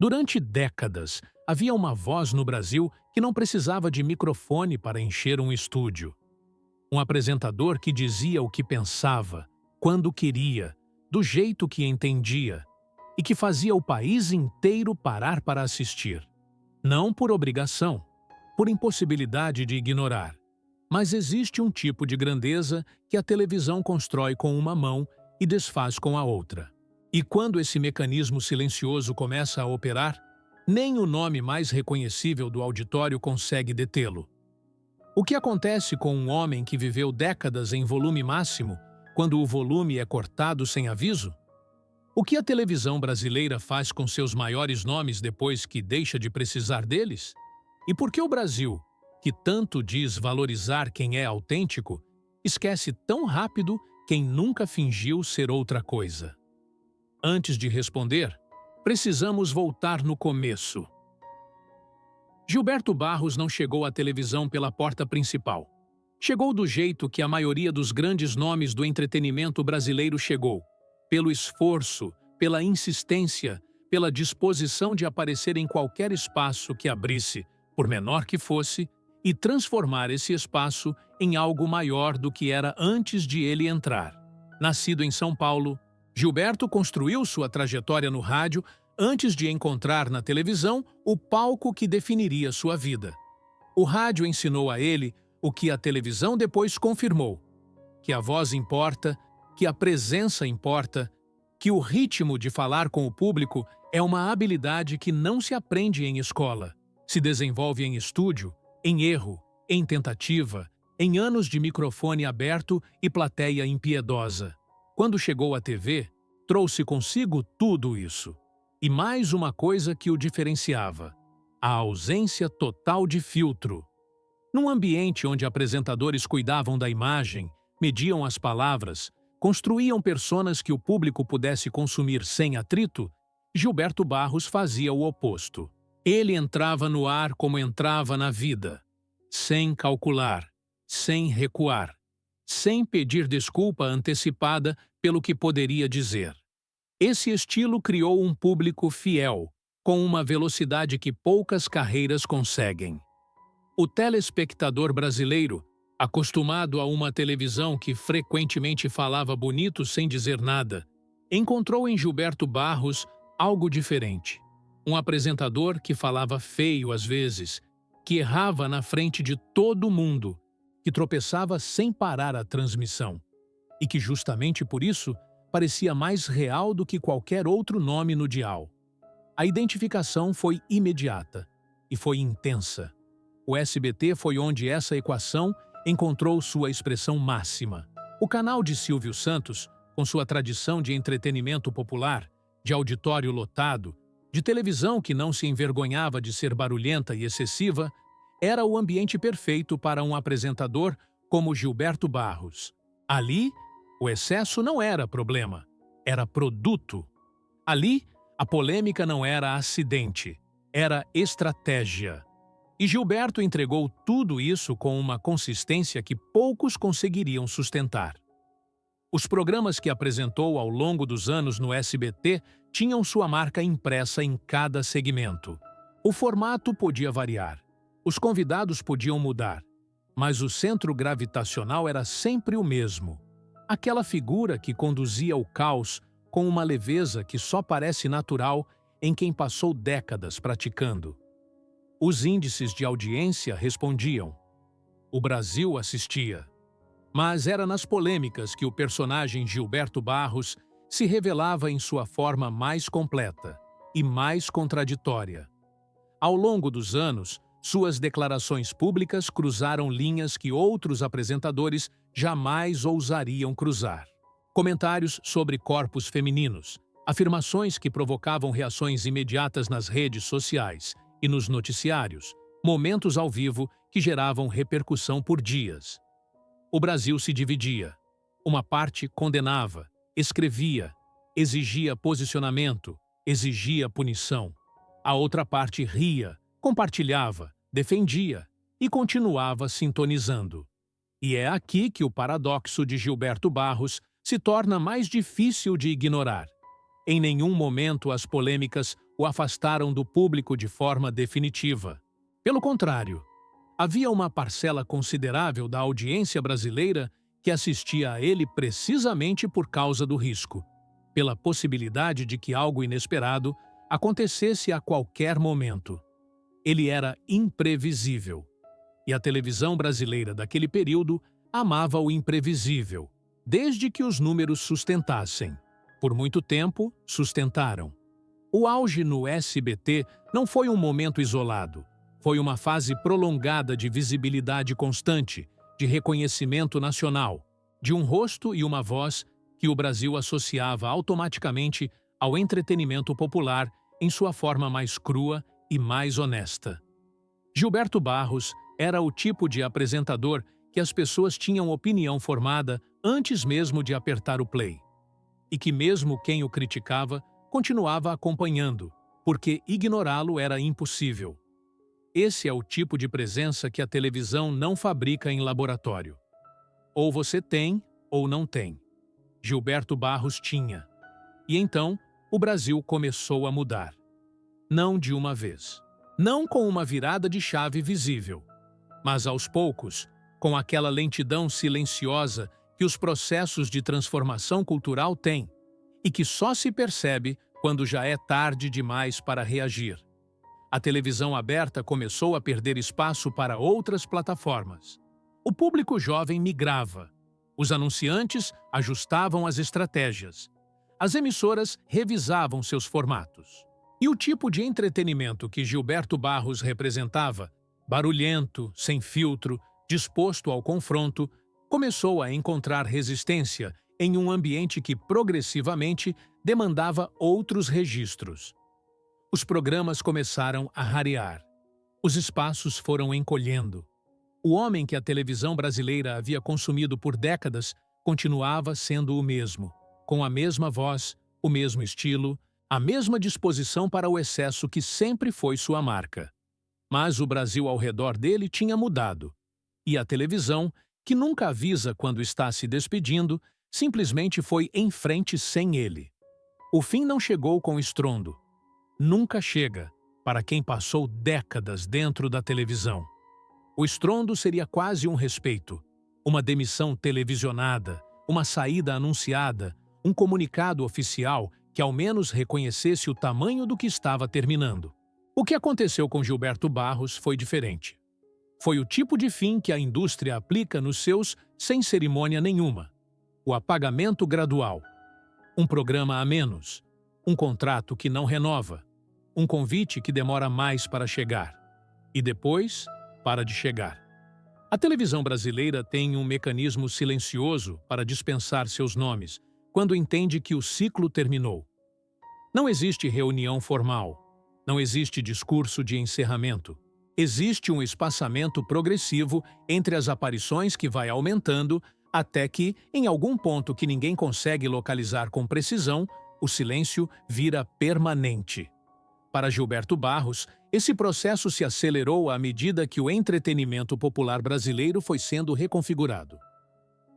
Durante décadas, havia uma voz no Brasil que não precisava de microfone para encher um estúdio. Um apresentador que dizia o que pensava, quando queria, do jeito que entendia, e que fazia o país inteiro parar para assistir. Não por obrigação, por impossibilidade de ignorar. Mas existe um tipo de grandeza que a televisão constrói com uma mão e desfaz com a outra. E quando esse mecanismo silencioso começa a operar, nem o nome mais reconhecível do auditório consegue detê-lo. O que acontece com um homem que viveu décadas em volume máximo, quando o volume é cortado sem aviso? O que a televisão brasileira faz com seus maiores nomes depois que deixa de precisar deles? E por que o Brasil, que tanto diz valorizar quem é autêntico, esquece tão rápido quem nunca fingiu ser outra coisa? Antes de responder, precisamos voltar no começo. Gilberto Barros não chegou à televisão pela porta principal. Chegou do jeito que a maioria dos grandes nomes do entretenimento brasileiro chegou: pelo esforço, pela insistência, pela disposição de aparecer em qualquer espaço que abrisse, por menor que fosse, e transformar esse espaço em algo maior do que era antes de ele entrar. Nascido em São Paulo, Gilberto construiu sua trajetória no rádio antes de encontrar na televisão o palco que definiria sua vida. O rádio ensinou a ele o que a televisão depois confirmou: que a voz importa, que a presença importa, que o ritmo de falar com o público é uma habilidade que não se aprende em escola. Se desenvolve em estúdio, em erro, em tentativa, em anos de microfone aberto e plateia impiedosa. Quando chegou à TV, trouxe consigo tudo isso. E mais uma coisa que o diferenciava: a ausência total de filtro. Num ambiente onde apresentadores cuidavam da imagem, mediam as palavras, construíam personas que o público pudesse consumir sem atrito, Gilberto Barros fazia o oposto. Ele entrava no ar como entrava na vida, sem calcular, sem recuar, sem pedir desculpa antecipada pelo que poderia dizer. Esse estilo criou um público fiel, com uma velocidade que poucas carreiras conseguem. O telespectador brasileiro, acostumado a uma televisão que frequentemente falava bonito sem dizer nada, encontrou em Gilberto Barros algo diferente. Um apresentador que falava feio às vezes, que errava na frente de todo mundo, que tropeçava sem parar a transmissão, e que justamente por isso parecia mais real do que qualquer outro nome no dial. A identificação foi imediata e foi intensa. O SBT foi onde essa equação encontrou sua expressão máxima. O canal de Silvio Santos, com sua tradição de entretenimento popular, de auditório lotado, de televisão que não se envergonhava de ser barulhenta e excessiva, era o ambiente perfeito para um apresentador como Gilberto Barros. Ali, o excesso não era problema, era produto. Ali, a polêmica não era acidente, era estratégia. E Gilberto entregou tudo isso com uma consistência que poucos conseguiriam sustentar. Os programas que apresentou ao longo dos anos no SBT tinham sua marca impressa em cada segmento. O formato podia variar, os convidados podiam mudar, mas o centro gravitacional era sempre o mesmo. Aquela figura que conduzia o caos com uma leveza que só parece natural em quem passou décadas praticando. Os índices de audiência respondiam. O Brasil assistia. Mas era nas polêmicas que o personagem Gilberto Barros se revelava em sua forma mais completa e mais contraditória. Ao longo dos anos, suas declarações públicas cruzaram linhas que outros apresentadores jamais ousariam cruzar. Comentários sobre corpos femininos, afirmações que provocavam reações imediatas nas redes sociais e nos noticiários, momentos ao vivo que geravam repercussão por dias. O Brasil se dividia. Uma parte condenava, escrevia, exigia posicionamento, exigia punição. A outra parte ria, compartilhava, defendia e continuava sintonizando. E é aqui que o paradoxo de Gilberto Barros se torna mais difícil de ignorar. Em nenhum momento as polêmicas o afastaram do público de forma definitiva. Pelo contrário, havia uma parcela considerável da audiência brasileira que assistia a ele precisamente por causa do risco, pela possibilidade de que algo inesperado acontecesse a qualquer momento. Ele era imprevisível. E a televisão brasileira daquele período amava o imprevisível, desde que os números sustentassem. Por muito tempo, sustentaram. O auge no SBT não foi um momento isolado. Foi uma fase prolongada de visibilidade constante, de reconhecimento nacional, de um rosto e uma voz que o Brasil associava automaticamente ao entretenimento popular em sua forma mais crua e mais honesta. Gilberto Barros era o tipo de apresentador que as pessoas tinham opinião formada antes mesmo de apertar o play. E que mesmo quem o criticava continuava acompanhando, porque ignorá-lo era impossível. Esse é o tipo de presença que a televisão não fabrica em laboratório. Ou você tem ou não tem. Gilberto Barros tinha. E então, o Brasil começou a mudar. Não de uma vez. Não com uma virada de chave visível. Mas aos poucos, com aquela lentidão silenciosa que os processos de transformação cultural têm e que só se percebe quando já é tarde demais para reagir. A televisão aberta começou a perder espaço para outras plataformas. O público jovem migrava. Os anunciantes ajustavam as estratégias. As emissoras revisavam seus formatos. E o tipo de entretenimento que Gilberto Barros representava, barulhento, sem filtro, disposto ao confronto, começou a encontrar resistência em um ambiente que progressivamente demandava outros registros. Os programas começaram a rarear. Os espaços foram encolhendo. O homem que a televisão brasileira havia consumido por décadas continuava sendo o mesmo, com a mesma voz, o mesmo estilo, a mesma disposição para o excesso que sempre foi sua marca. Mas o Brasil ao redor dele tinha mudado. E a televisão, que nunca avisa quando está se despedindo, simplesmente foi em frente sem ele. O fim não chegou com estrondo. Nunca chega para quem passou décadas dentro da televisão. O estrondo seria quase um respeito, uma demissão televisionada, uma saída anunciada, um comunicado oficial que ao menos reconhecesse o tamanho do que estava terminando. O que aconteceu com Gilberto Barros foi diferente. Foi o tipo de fim que a indústria aplica nos seus sem cerimônia nenhuma. O apagamento gradual. Um programa a menos. Um contrato que não renova. Um convite que demora mais para chegar. E depois, para de chegar. A televisão brasileira tem um mecanismo silencioso para dispensar seus nomes, quando entende que o ciclo terminou. Não existe reunião formal. Não existe discurso de encerramento. Existe um espaçamento progressivo entre as aparições que vai aumentando até que, em algum ponto que ninguém consegue localizar com precisão, o silêncio vira permanente. Para Gilberto Barros, esse processo se acelerou à medida que o entretenimento popular brasileiro foi sendo reconfigurado.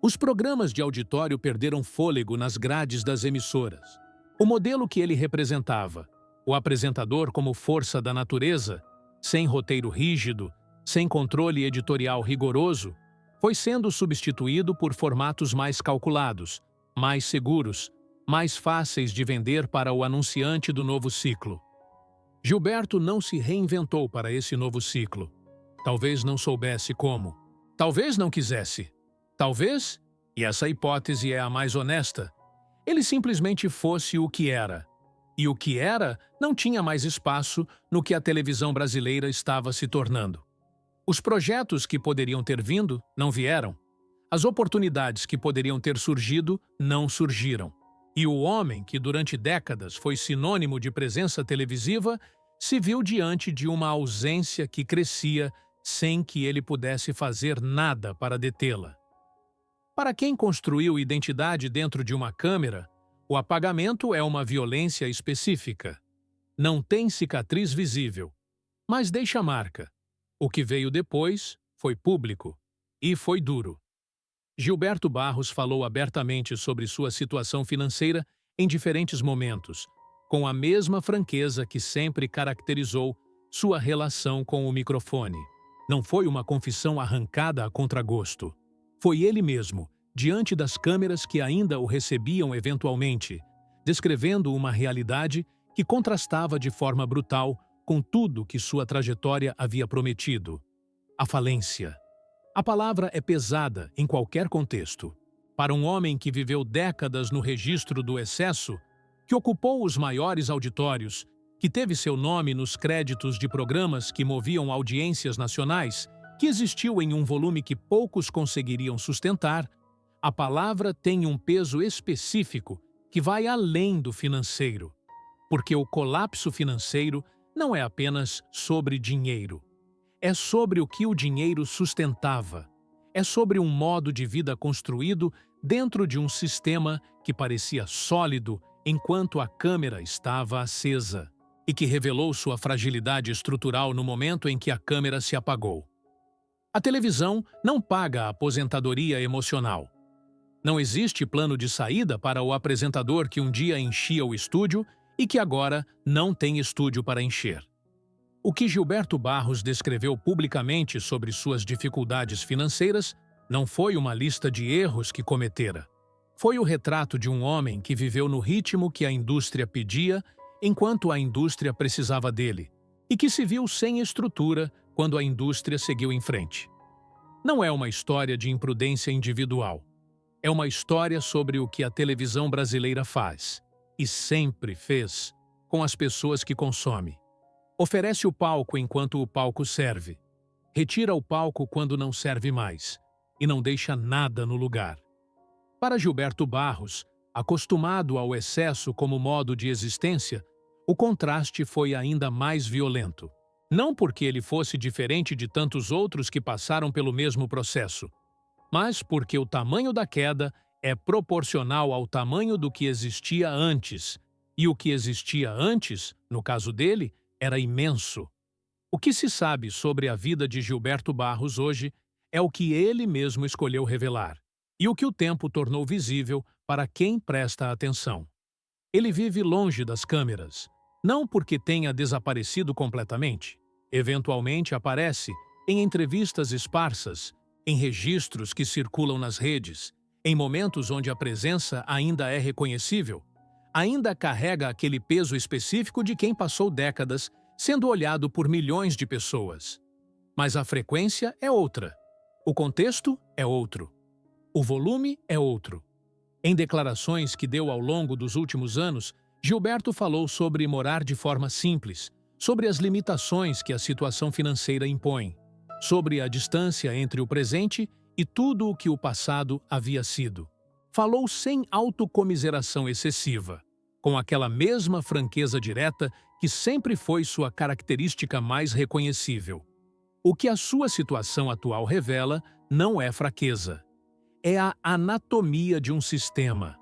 Os programas de auditório perderam fôlego nas grades das emissoras. O modelo que ele representava, o apresentador como força da natureza, sem roteiro rígido, sem controle editorial rigoroso, foi sendo substituído por formatos mais calculados, mais seguros, mais fáceis de vender para o anunciante do novo ciclo. Gilberto não se reinventou para esse novo ciclo. Talvez não soubesse como. Talvez não quisesse. Talvez, e essa hipótese é a mais honesta, ele simplesmente fosse o que era. E o que era não tinha mais espaço no que a televisão brasileira estava se tornando. Os projetos que poderiam ter vindo não vieram. As oportunidades que poderiam ter surgido não surgiram. E o homem, que durante décadas foi sinônimo de presença televisiva, se viu diante de uma ausência que crescia sem que ele pudesse fazer nada para detê-la. Para quem construiu identidade dentro de uma câmera, o apagamento é uma violência específica. Não tem cicatriz visível, mas deixa marca. O que veio depois foi público e foi duro. Gilberto Barros falou abertamente sobre sua situação financeira em diferentes momentos, com a mesma franqueza que sempre caracterizou sua relação com o microfone. Não foi uma confissão arrancada a contragosto. Foi ele mesmo, diante das câmeras que ainda o recebiam eventualmente, descrevendo uma realidade que contrastava de forma brutal com tudo que sua trajetória havia prometido. A falência. A palavra é pesada em qualquer contexto. Para um homem que viveu décadas no registro do excesso, que ocupou os maiores auditórios, que teve seu nome nos créditos de programas que moviam audiências nacionais, que existiu em um volume que poucos conseguiriam sustentar, a palavra tem um peso específico que vai além do financeiro. Porque o colapso financeiro não é apenas sobre dinheiro. É sobre o que o dinheiro sustentava. É sobre um modo de vida construído dentro de um sistema que parecia sólido enquanto a câmera estava acesa e que revelou sua fragilidade estrutural no momento em que a câmera se apagou. A televisão não paga a aposentadoria emocional. Não existe plano de saída para o apresentador que um dia enchia o estúdio e que agora não tem estúdio para encher. O que Gilberto Barros descreveu publicamente sobre suas dificuldades financeiras não foi uma lista de erros que cometera. Foi o retrato de um homem que viveu no ritmo que a indústria pedia enquanto a indústria precisava dele e que se viu sem estrutura quando a indústria seguiu em frente. Não é uma história de imprudência individual. É uma história sobre o que a televisão brasileira faz, e sempre fez, com as pessoas que consome. Oferece o palco enquanto o palco serve. Retira o palco quando não serve mais, e não deixa nada no lugar. Para Gilberto Barros, acostumado ao excesso como modo de existência, o contraste foi ainda mais violento. Não porque ele fosse diferente de tantos outros que passaram pelo mesmo processo, mas porque o tamanho da queda é proporcional ao tamanho do que existia antes, e o que existia antes, no caso dele, era imenso. O que se sabe sobre a vida de Gilberto Barros hoje é o que ele mesmo escolheu revelar, e o que o tempo tornou visível para quem presta atenção. Ele vive longe das câmeras, não porque tenha desaparecido completamente. Eventualmente aparece em entrevistas esparsas, em registros que circulam nas redes, em momentos onde a presença ainda é reconhecível, ainda carrega aquele peso específico de quem passou décadas sendo olhado por milhões de pessoas. Mas a frequência é outra, o contexto é outro, o volume é outro. Em declarações que deu ao longo dos últimos anos, Gilberto falou sobre morar de forma simples, sobre as limitações que a situação financeira impõe, sobre a distância entre o presente e tudo o que o passado havia sido. Falou sem autocomiseração excessiva, com aquela mesma franqueza direta que sempre foi sua característica mais reconhecível. O que a sua situação atual revela não é fraqueza. É a anatomia de um sistema.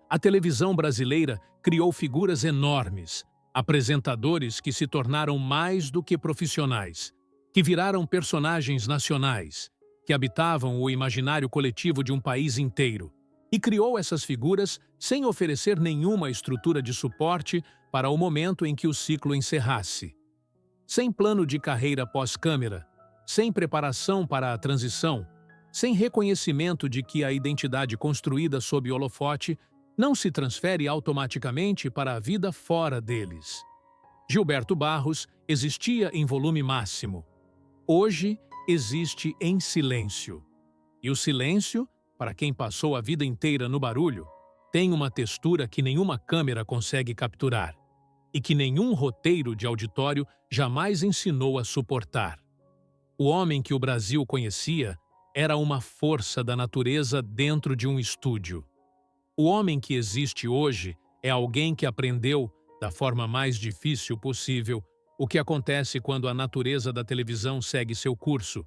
A televisão brasileira criou figuras enormes, apresentadores que se tornaram mais do que profissionais, que viraram personagens nacionais, que habitavam o imaginário coletivo de um país inteiro, e criou essas figuras sem oferecer nenhuma estrutura de suporte para o momento em que o ciclo encerrasse. Sem plano de carreira pós-câmera, sem preparação para a transição, sem reconhecimento de que a identidade construída sob holofote não se transfere automaticamente para a vida fora deles. Gilberto Barros existia em volume máximo. Hoje existe em silêncio. E o silêncio, para quem passou a vida inteira no barulho, tem uma textura que nenhuma câmera consegue capturar e que nenhum roteiro de auditório jamais ensinou a suportar. O homem que o Brasil conhecia era uma força da natureza dentro de um estúdio. O homem que existe hoje é alguém que aprendeu, da forma mais difícil possível, o que acontece quando a natureza da televisão segue seu curso,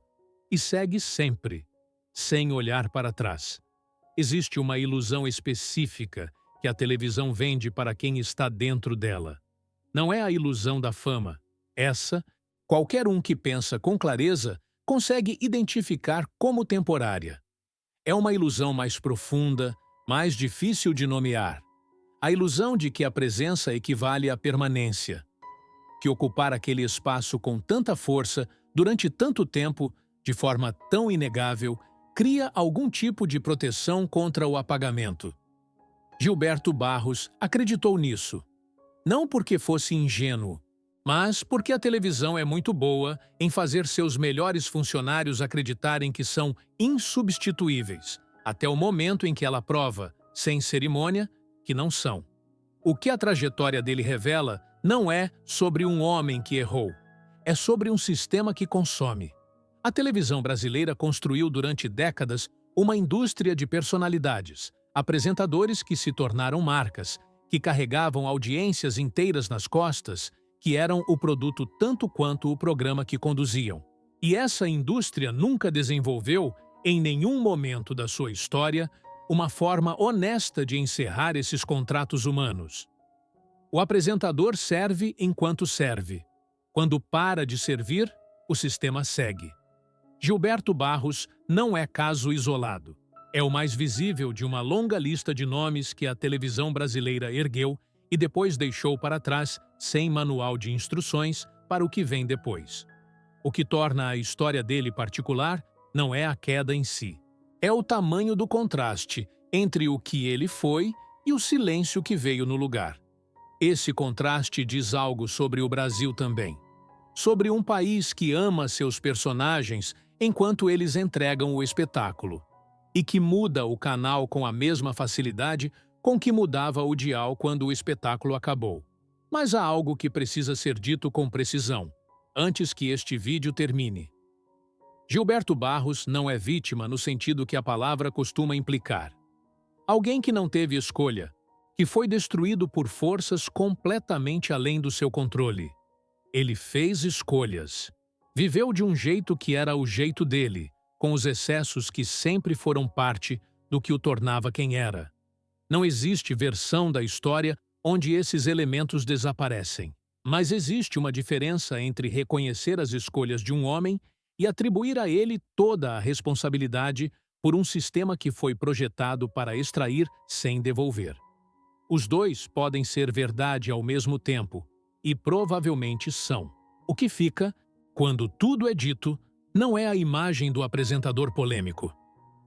e segue sempre, sem olhar para trás. Existe uma ilusão específica que a televisão vende para quem está dentro dela. Não é a ilusão da fama. Essa, qualquer um que pensa com clareza consegue identificar como temporária. É uma ilusão mais profunda, mais difícil de nomear. A ilusão de que a presença equivale à permanência, que ocupar aquele espaço com tanta força, durante tanto tempo, de forma tão inegável, cria algum tipo de proteção contra o apagamento. Gilberto Barros acreditou nisso, não porque fosse ingênuo, mas porque a televisão é muito boa em fazer seus melhores funcionários acreditarem que são insubstituíveis, até o momento em que ela prova, sem cerimônia, que não são. O que a trajetória dele revela não é sobre um homem que errou, é sobre um sistema que consome. A televisão brasileira construiu durante décadas uma indústria de personalidades, apresentadores que se tornaram marcas, que carregavam audiências inteiras nas costas, que eram o produto tanto quanto o programa que conduziam. E essa indústria nunca desenvolveu, em nenhum momento da sua história, uma forma honesta de encerrar esses contratos humanos. O apresentador serve enquanto serve. Quando para de servir, o sistema segue. Gilberto Barros não é caso isolado. É o mais visível de uma longa lista de nomes que a televisão brasileira ergueu e depois deixou para trás, sem manual de instruções, para o que vem depois. O que torna a história dele particular não é a queda em si. É o tamanho do contraste entre o que ele foi e o silêncio que veio no lugar. Esse contraste diz algo sobre o Brasil também. Sobre um país que ama seus personagens enquanto eles entregam o espetáculo, e que muda o canal com a mesma facilidade com que mudava o dial quando o espetáculo acabou. Mas há algo que precisa ser dito com precisão, antes que este vídeo termine. Gilberto Barros não é vítima no sentido que a palavra costuma implicar. Alguém que não teve escolha, que foi destruído por forças completamente além do seu controle. Ele fez escolhas. Viveu de um jeito que era o jeito dele, com os excessos que sempre foram parte do que o tornava quem era. Não existe versão da história onde esses elementos desaparecem. Mas existe uma diferença entre reconhecer as escolhas de um homem e atribuir a ele toda a responsabilidade por um sistema que foi projetado para extrair sem devolver. Os dois podem ser verdade ao mesmo tempo, e provavelmente são. O que fica, quando tudo é dito, não é a imagem do apresentador polêmico.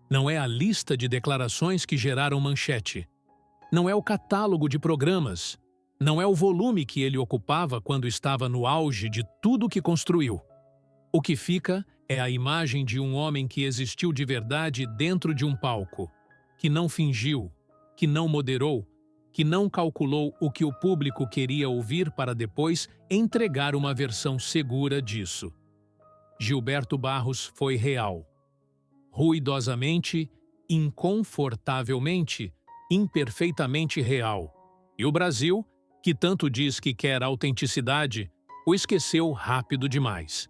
Não é a lista de declarações que geraram manchete. Não é o catálogo de programas. Não é o volume que ele ocupava quando estava no auge de tudo que construiu. O que fica é a imagem de um homem que existiu de verdade dentro de um palco, que não fingiu, que não moderou, que não calculou o que o público queria ouvir para depois entregar uma versão segura disso. Gilberto Barros foi real. Ruidosamente, inconfortavelmente, imperfeitamente real. E o Brasil, que tanto diz que quer autenticidade, o esqueceu rápido demais.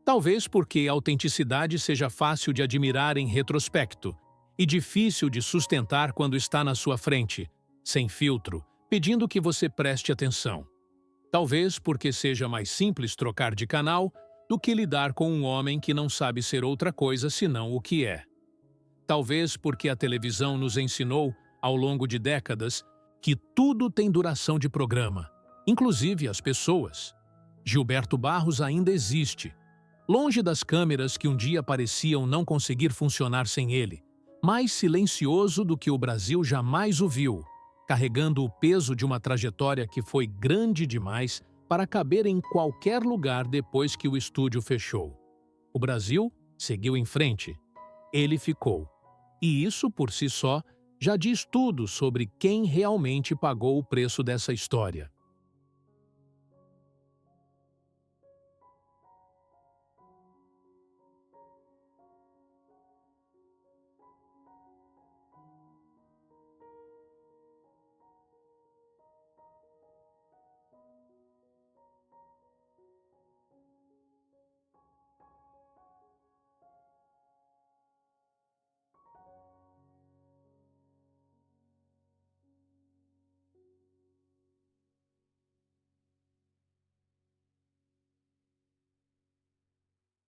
Talvez porque a autenticidade seja fácil de admirar em retrospecto e difícil de sustentar quando está na sua frente, sem filtro, pedindo que você preste atenção. Talvez porque seja mais simples trocar de canal do que lidar com um homem que não sabe ser outra coisa senão o que é. Talvez porque a televisão nos ensinou, ao longo de décadas, que tudo tem duração de programa, inclusive as pessoas. Gilberto Barros ainda existe, longe das câmeras que um dia pareciam não conseguir funcionar sem ele, mais silencioso do que o Brasil jamais o viu, carregando o peso de uma trajetória que foi grande demais para caber em qualquer lugar depois que o estúdio fechou. O Brasil seguiu em frente. Ele ficou. E isso, por si só, já diz tudo sobre quem realmente pagou o preço dessa história.